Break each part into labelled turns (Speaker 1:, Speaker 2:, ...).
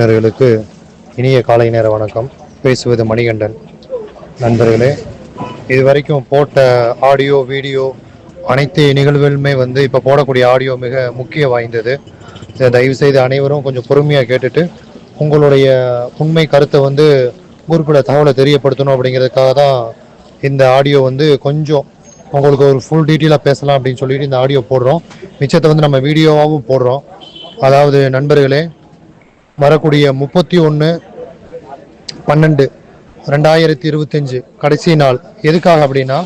Speaker 1: நண்பர்களுக்கு இனிய காலை நேர வணக்கம். பேசுவது மணிகண்டன். நண்பர்களே, இதுவரைக்கும் போட்ட ஆடியோ வீடியோ அனைத்து நிகழ்வுகளுமே இப்போ போடக்கூடிய ஆடியோ மிக முக்கிய வாய்ந்தது. இதை தயவுசெய்து அனைவரும் கொஞ்சம் பொறுமையாக கேட்டுட்டு உங்களுடைய உண்மை கருத்தை குரூப்பில் தகவலை தெரியப்படுத்தணும் அப்படிங்கிறதுக்காக தான் இந்த ஆடியோ கொஞ்சம் உங்களுக்கு ஒரு ஃபுல் டீட்டெயிலாக பேசலாம் அப்படின்னு சொல்லிட்டு இந்த ஆடியோ போடுறோம். மிச்சத்தை நம்ம வீடியோவாகவும் போடுறோம். அதாவது நண்பர்களே, வரக்கூடிய 31/12/2025 கடைசி நாள். எதுக்காக அப்படின்னா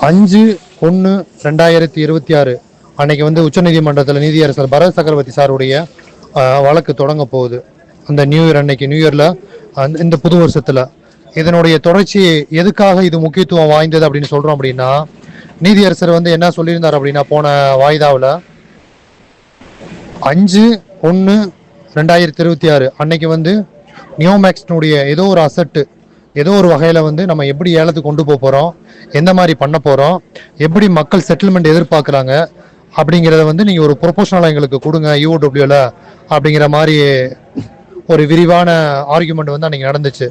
Speaker 1: 5/1/2026 அன்னைக்கு உச்சநீதிமன்றத்தில் நீதியரசர் பரத் சக்கரவர்த்தி சாருடைய வழக்கு தொடங்க போகுது. அந்த நியூ இயர் அன்னைக்கு, நியூ இயர்ல இந்த புது வருஷத்துல இதனுடைய தொடர்ச்சி. எதுக்காக இது முக்கியத்துவம் வாய்ந்தது அப்படின்னு சொல்றோம் அப்படின்னா, நீதியரசர் என்ன சொல்லியிருந்தார் அப்படின்னா, போன வாய்தாவில் 5/1/2026 அன்னைக்கு நியோமேக்ஸ்னுடைய ஏதோ ஒரு அசட்டு ஏதோ ஒரு வகையில் நம்ம எப்படி ஏலத்துக்கு கொண்டு போகிறோம், எந்த மாதிரி பண்ண போகிறோம், எப்படி மக்கள் செட்டில்மெண்ட் எதிர்பார்க்குறாங்க அப்படிங்கிறத நீங்கள் ஒரு ப்ரொபோஷனலாக எங்களுக்கு கொடுங்க யூஓடபிள்யூவில் அப்படிங்கிற மாதிரி ஒரு விரிவான ஆர்குமெண்ட் அன்றைக்கி நடந்துச்சு.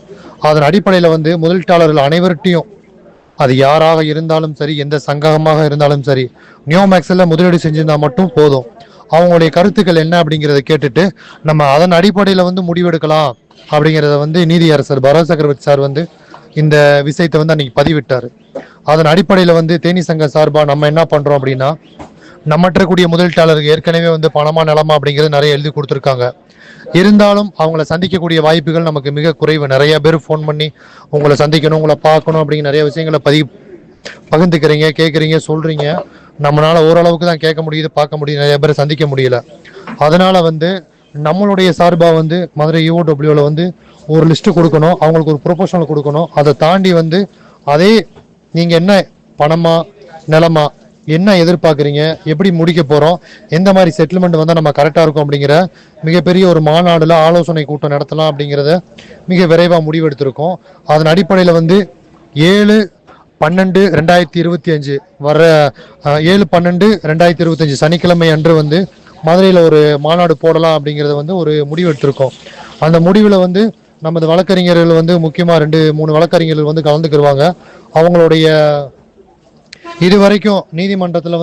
Speaker 1: அதன் அடிப்படையில் முதலீட்டாளர்கள் அனைவர்கிட்டையும், அது யாராக இருந்தாலும் சரி, எந்த சங்கமாக இருந்தாலும் சரி, நியோமேக்ஸில் முதலீடு செஞ்சிருந்தா மட்டும் போதும், அவங்களுடைய கருத்துக்கள் என்ன அப்படிங்கிறத கேட்டுட்டு நம்ம அதன் அடிப்படையில் முடிவெடுக்கலாம் அப்படிங்கிறத நீதியரசர் பரத் சக்கரவர்த்தி சார் இந்த விஷயத்தை அன்னைக்கு பதிவிட்டார். அதன் அடிப்படையில் தேனி சங்க சார்பாக நம்ம என்ன பண்ணுறோம் அப்படின்னா, நம்மற்ற கூடிய முதலீட்டாளருக்கு ஏற்கனவே பணமா நிலமா அப்படிங்கிறது நிறைய எழுதி கொடுத்துருக்காங்க. இருந்தாலும் அவங்கள சந்திக்கக்கூடிய வாய்ப்புகள் நமக்கு மிக குறைவு. நிறைய பேர் ஃபோன் பண்ணி உங்களை சந்திக்கணும், உங்களை பார்க்கணும் அப்படிங்கிற நிறைய விஷயங்களை பகிர்ந்துக்கிறீங்க, கேட்குறீங்க, சொல்கிறீங்க. நம்மளால ஓரளவுக்கு தான் கேட்க முடியுது, பார்க்க முடியுது, நிறைய பேரை சந்திக்க முடியல. அதனால நம்மளுடைய சார்பாக மதுரை யூஓடபிள்யூவில் ஒரு லிஸ்ட்டு கொடுக்கணும், அவங்களுக்கு ஒரு ப்ரொபோஷனல் கொடுக்கணும். அதை தாண்டி அதே நீங்கள் என்ன பணமா நிலமா என்ன எதிர்பார்க்குறீங்க, எப்படி முடிக்க போகிறோம், எந்த மாதிரி செட்டில்மெண்ட் நம்ம கரெக்டாக இருக்கும் அப்படிங்கிற மிகப்பெரிய ஒரு மாநாடுல ஆலோசனை கூட்டம் நடத்தலாம் அப்படிங்கிறத மிக விரைவாக முடிவெடுத்திருக்கோம். அதன் அடிப்படையில் 7/12/2025 வர 7/12/2025 சனிக்கிழமை அன்று மதுரையில் ஒரு மாநாடு போடலாம் அப்படிங்கிறத ஒரு முடிவு எடுத்திருக்கோம். அந்த முடிவில் நமது வழக்கறிஞர்கள் முக்கியமாக 2-3 வழக்கறிஞர்கள் கலந்துக்கிடுவாங்க. அவங்களுடைய இதுவரைக்கும் நீதிமன்றத்தில்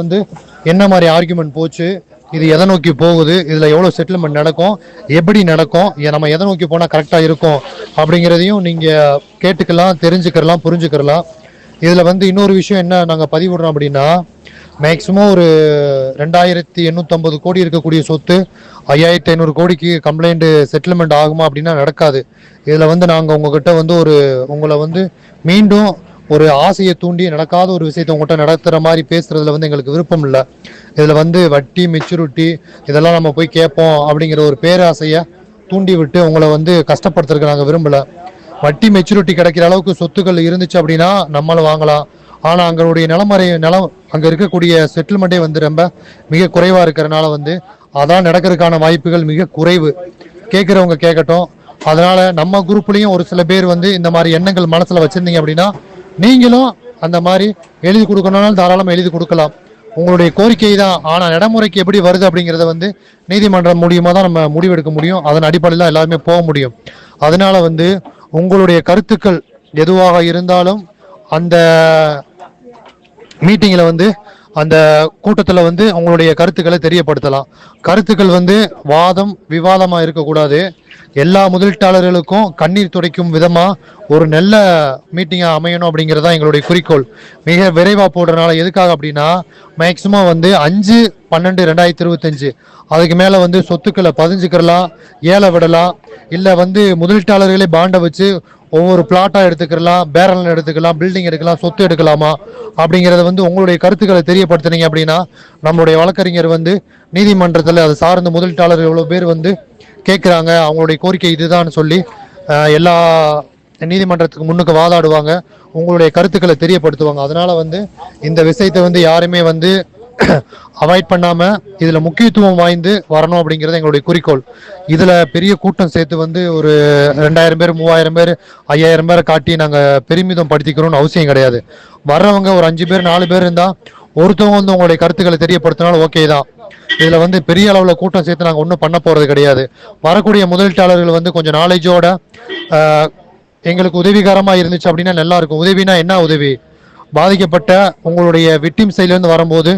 Speaker 1: என்ன மாதிரி ஆர்குமெண்ட் போச்சு, இது எதை நோக்கி போகுது, இதில் எவ்வளோ செட்டில்மெண்ட் நடக்கும், எப்படி நடக்கும், நம்ம எதை நோக்கி போனால் கரெக்டாக இருக்கும் அப்படிங்கிறதையும் நீங்கள் கேட்டுக்கலாம், தெரிஞ்சுக்கலாம், புரிஞ்சுக்கலாம். இதில் இன்னொரு விஷயம் என்ன நாங்கள் பதிவிடுறோம் அப்படின்னா, மேக்ஸிமம் ஒரு 2850 கோடி இருக்கக்கூடிய சொத்து 5500 கோடிக்கு கம்ப்ளைண்ட் செட்டில்மெண்ட் ஆகுமா அப்படின்னா நடக்காது. இதில் நாங்கள் உங்ககிட்ட உங்களை மீண்டும் ஒரு ஆசையை தூண்டி நடக்காத ஒரு விஷயத்தை உங்கள்கிட்ட நடத்துகிற மாதிரி பேசுறதுல எங்களுக்கு விருப்பம் இல்லை. இதில் வட்டி, மெச்சூரிட்டி இதெல்லாம் நம்ம போய் கேட்போம் அப்படிங்கிற ஒரு பேராசையை தூண்டி விட்டு உங்களை கஷ்டப்படுத்துறதுக்கு நாங்கள் விரும்பலை. வட்டி மெச்சூரிட்டி கிடைக்கிற அளவுக்கு சொத்துக்கள் இருந்துச்சு அப்படின்னா நம்மளும் வாங்கலாம். ஆனால் அங்களுடைய நிலம் அங்கே இருக்கக்கூடிய செட்டில்மெண்ட்டே ரொம்ப மிக குறைவாக இருக்கிறனால அதான் நடக்கிறதுக்கான வாய்ப்புகள் மிக குறைவு. கேட்குறவங்க கேட்கட்டும். அதனால நம்ம குரூப்லேயும் ஒரு சில பேர் இந்த மாதிரி எண்ணங்கள் மனசில் வச்சுருந்தீங்க அப்படின்னா நீங்களும் அந்த மாதிரி எழுதி கொடுக்கணும்னாலும் தாராளமாக எழுதி கொடுக்கலாம். உங்களுடைய கோரிக்கை தான். ஆனால் நடைமுறைக்கு எப்படி வருது அப்படிங்கிறத நீதிமன்றம் மூலியமாக தான் நம்ம முடிவெடுக்க முடியும். அதன் அடிப்படையில் தான் எல்லாருமே போக முடியும். அதனால உங்களுடைய கருத்துக்கள் எதுவாக இருந்தாலும் அந்த மீட்டிங்கில் அந்த கூட்டத்தில் உங்களுடைய கருத்துக்களை தெரியப்படுத்தலாம். கருத்துக்கள் வாதம் விவாதமாக இருக்கக்கூடாது. எல்லா முதலீட்டாளர்களுக்கும் கண்ணீர் துடைக்கும் விதமாக ஒரு நல்ல மீட்டிங்காக அமையணும் அப்படிங்கிறதான் எங்களுடைய குறிக்கோள். மிக விரைவாக போடுறதுனால எதுக்காக அப்படின்னா, மேக்சிமம் 5/12/2025 அதுக்கு மேலே சொத்துக்களை பதிஞ்சுக்கிறலாம், ஏல விடலாம், இல்லை முதலீட்டாளர்களே பாண்டை வச்சு ஒவ்வொரு பிளாட்டாக எடுத்துக்கலாம், பேரல் எடுத்துக்கலாம், பில்டிங் எடுக்கலாம், சொத்து எடுக்கலாமா அப்படிங்கிறத உங்களுடைய கருத்துக்களை தெரியப்படுத்துனீங்க அப்படின்னா நம்மளுடைய வழக்கறிஞர் நீதிமன்றத்தில் அதை சார்ந்த முதலீட்டாளர்கள் எவ்வளோ பேர் கேட்குறாங்க, அவங்களுடைய கோரிக்கை இதுதான் சொல்லி எல்லா நீதிமன்றத்துக்கு முன்னுக்கு வாதாடுவாங்க, உங்களுடைய கருத்துக்களை தெரியப்படுத்துவாங்க. அதனால இந்த விஷயத்தை யாருமே அவாய்ட் பண்ணாமல் இதில் முக்கியத்துவம் வாய்ந்து வரணும் அப்படிங்கிறது எங்களுடைய குறிக்கோள். இதில் பெரிய கூட்டம் சேர்த்து ஒரு 2000 பேர், 3000 பேர், 5000 பேரை காட்டி நாங்கள் பெருமிதம் படுத்திக்கிறோம்னு அவசியம் கிடையாது. வர்றவங்க ஒரு 5 பேர் 4 பேர் இருந்தால் ஒருத்தவங்க வந்து உங்களுடைய கருத்துக்களை தெரியப்படுத்தினாலும் ஓகே தான். இதுல வந்து பெரிய அளவுல கூட்டம் சேர்த்து நாங்க ஒன்றும் பண்ண போறது கிடையாது. வரக்கூடிய முதலீட்டாளர்கள் வந்து கொஞ்சம் நாலேஜோட எங்களுக்கு உதவிகரமா இருந்துச்சு அப்படின்னா நல்லா இருக்கும். உதவினா என்ன உதவி? பாதிக்கப்பட்ட உங்களுடைய விக்டிம் சைட்ல இருந்து வரும்போது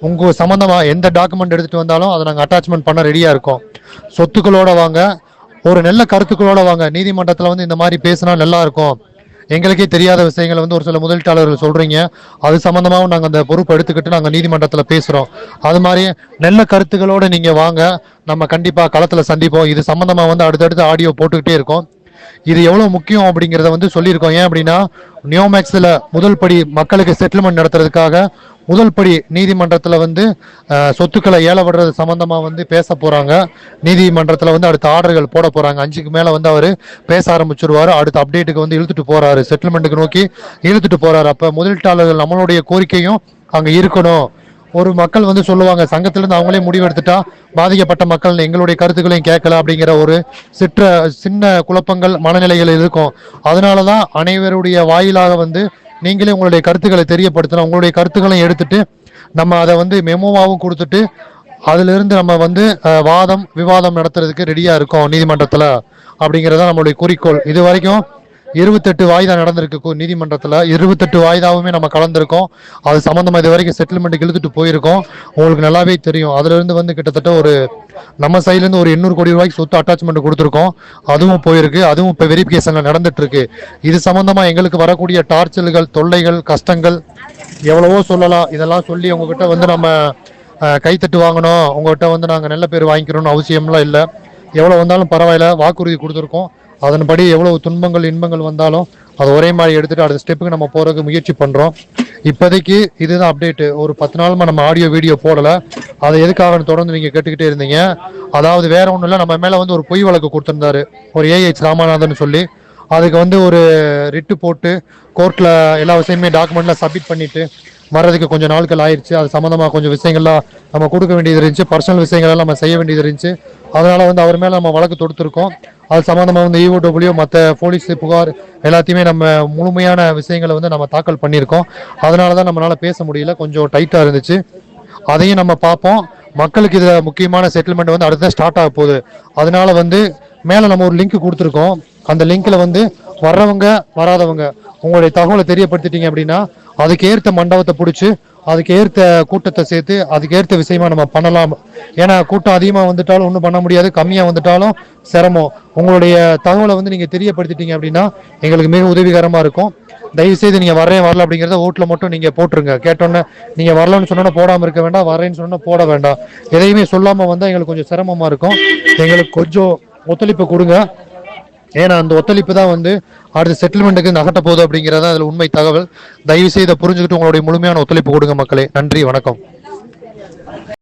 Speaker 1: உங்க சம்பந்தமா எந்த டாக்குமெண்ட் எடுத்துட்டு வந்தாலும் அதை நாங்கள் அட்டாச்மெண்ட் பண்ண ரெடியா இருக்கோம். சொத்துக்களோட வாங்க, ஒரு நல்ல கருத்துக்களோட வாங்க. நீதிமன்றத்தில் வந்து இந்த மாதிரி பேசினா நல்லா இருக்கும், எங்களுக்கே தெரியாத விஷயங்களை வந்து ஒரு சில முதலீட்டாளர்கள் சொல்றீங்க, அது சம்பந்தமாகவும் நாங்கள் அந்த பொறுப்பு எடுத்துக்கிட்டு நாங்கள் நீதிமன்றத்தில் பேசுறோம். அது மாதிரி நல்ல கருத்துக்களோட நீங்க வாங்க, நம்ம கண்டிப்பா களத்துல சந்திப்போம். இது சம்பந்தமா வந்து அடுத்தடுத்து ஆடியோ போட்டுக்கிட்டே இருக்கோம். இது எவ்வளவு முக்கியம் அப்படிங்கிறத வந்து சொல்லியிருக்கோம். ஏன் அப்படின்னா நியோமேக்ஸ்ல முதல் படி மக்களுக்கு செட்டில்மெண்ட் நடத்துறதுக்காக முதல் படி நீதிமன்றத்தில் வந்து சொத்துக்களை ஏல விடுறது சம்பந்தமா வந்து பேச போறாங்க. நீதிமன்றத்தில் வந்து அடுத்த ஆர்டர்கள் போட போறாங்க. 5க்கு மேல வந்து அவரு பேச ஆரம்பிச்சிருவாரு. அடுத்த அப்டேட்டுக்கு வந்து இழுத்துட்டு போறாரு, செட்டில்மெண்ட்டுக்கு நோக்கி இழுத்துட்டு போறாரு. அப்ப முதலீட்டாளர்கள் நம்மளுடைய கோரிக்கையும் அங்க இருக்கணும். ஒரு மக்கள் வந்து சொல்லுவாங்க, சங்கத்திலிருந்து அவங்களே முடிவு எடுத்துட்டா பாதிக்கப்பட்ட மக்கள் எங்களுடைய கருத்துக்களையும் கேட்கல அப்படிங்கிற ஒரு சின்ன குழப்பங்கள் மனநிலைகள் இருக்கும். அதனாலதான் அனைவருடைய வாயிலாக வந்து நீங்களே உங்களுடைய கருத்துக்களை தெரியப்படுத்தணும். உங்களுடைய கருத்துக்களையும் எடுத்துட்டு நம்ம அதை வந்து மெமோவாகவும் கொடுத்துட்டு அதுல இருந்து நம்ம வந்து வாதம் விவாதம் நடத்துறதுக்கு ரெடியா இருக்கோம் நீதிமன்றத்துல. அப்படிங்கறத நம்மளுடைய குறிக்கோள். இது வரைக்கும் 28 வாய்தா நடந்திருக்கு நீதிமன்றத்தில். 28 வாய்தாவுமே நம்ம கலந்துருக்கோம். அது சம்பந்தமா இது வரைக்கும் செட்டில்மெண்ட்டுக்கு இழுத்துட்டு போயிருக்கோம். உங்களுக்கு நல்லாவே தெரியும். அதுல இருந்து வந்து கிட்டத்தட்ட ஒரு நம்ம சைட்ல இருந்து ஒரு 800 கோடி ரூபாய்க்கு சொத்து அட்டாச்மெண்ட் கொடுத்துருக்கோம். அதுவும் போயிருக்கு. அதுவும் இப்போ வெரிஃபிகேஷன்ல நடந்துட்டு இருக்கு. இது சம்பந்தமா எங்களுக்கு வரக்கூடிய டார்ச்சல்கள், தொல்லைகள், கஷ்டங்கள் எவ்வளவோ சொல்லலாம். இதெல்லாம் சொல்லி உங்ககிட்ட வந்து நம்ம கைத்தட்டு வாங்கணும், உங்ககிட்ட வந்து நாங்கள் நல்ல பேர் வாங்கிக்கணும்னு அவசியம்லாம் இல்லை. எவ்வளோ வந்தாலும் பரவாயில்ல, வாக்குறுதி கொடுத்துருக்கோம். அதன்படி எவ்வளவு துன்பங்கள் இன்பங்கள் வந்தாலும் அதை ஒரே மாதிரி எடுத்துட்டு அடுத்த ஸ்டெப்புக்கு நம்ம போறதுக்கு முயற்சி பண்றோம். இப்போதைக்கு இதுதான் அப்டேட். ஒரு 10 நாளுமா நம்ம ஆடியோ வீடியோ போடல. அதை எதுக்காக தொடர்ந்து நீங்க கேட்டுக்கிட்டே இருந்தீங்க. அதாவது வேற ஒன்றும் இல்லை, நம்ம மேல வந்து ஒரு பொய் வழக்கு கொடுத்திருந்தாரு ஒரு ஏஹெச் ராமநாதன் சொல்லி. அதுக்கு வந்து ஒரு ரிட்டு போட்டு கோர்ட்ல எல்லா விஷயமே டாக்குமெண்ட்ல சப்மிட் பண்ணிட்டு வர்றதுக்கு கொஞ்சம் நாட்கள் ஆயிடுச்சு. அது சம்மந்தமாக கொஞ்சம் விஷயங்கள்லாம் நம்ம கொடுக்க வேண்டியது இருந்துச்சு, பர்சனல் விஷயங்கள்லாம் நம்ம செய்ய வேண்டியது இருந்துச்சு. அதனால வந்து அவர் மேலே நம்ம வழக்கு தொடுத்துருக்கோம். அது சம்மந்தமாக வந்து இஓடபிள்யூ மற்ற போலீஸ் புகார் எல்லாத்தையுமே நம்ம முழுமையான விஷயங்களை வந்து நம்ம தாக்கல் பண்ணியிருக்கோம். அதனால தான் நம்மளால பேச முடியல, கொஞ்சம் டைட்டாக இருந்துச்சு. அதையும் நம்ம பார்ப்போம். மக்களுக்கு இதில் முக்கியமான செட்டில்மெண்ட் வந்து அடுத்த ஸ்டார்ட் ஆக போகுது. அதனால வந்து மேலே நம்ம ஒரு லிங்க் கொடுத்துருக்கோம். அந்த லிங்க்ல வந்து வர்றவங்க வராதவங்க உங்களுடைய தகவலை தெரியப்படுத்திட்டீங்க அப்படின்னா அதுக்கு ஏற்ற மண்டபத்தை பிடிச்சி அதுக்கு ஏற்ற கூட்டத்தை சேர்த்து அதுக்கு ஏற்ற விஷயமா நம்ம பண்ணலாம். ஏன்னா கூட்டம் அதிகமாக வந்துட்டாலும் ஒன்றும் பண்ண முடியாது, கம்மியாக வந்துட்டாலும் சிரமம். உங்களுடைய தகவலை வந்து நீங்கள் தெரியப்படுத்திட்டீங்க அப்படின்னா எங்களுக்கு மிக உதவிகரமாக இருக்கும். தயவுசெய்து நீங்கள் வரல அப்படிங்கிறத ஓட்டில் மட்டும் நீங்கள் போட்டுருங்க. கேட்டோன்னே நீங்கள் வரலன்னு சொன்னோன்னா போடாமல் இருக்க வேண்டாம், வரேன்னு சொன்னா போட வேண்டாம். எதையுமே சொல்லாமல் வந்தால் எங்களுக்கு கொஞ்சம் சிரமமாக இருக்கும். எங்களுக்கு கொஞ்சம் ஒத்துழைப்பு கொடுங்க. ஏன்னா அந்த ஒத்துழைப்பு தான் வந்து அடுத்த செட்டில்மெண்ட்டுக்கு நகட்ட போகுது அப்படிங்கிறதா அதில் உண்மை தகவல். தயவு செய்து புரிஞ்சுக்கிட்டு உங்களுடைய முழுமையான ஒத்துழைப்பு கொடுங்க மக்களே. நன்றி, வணக்கம்.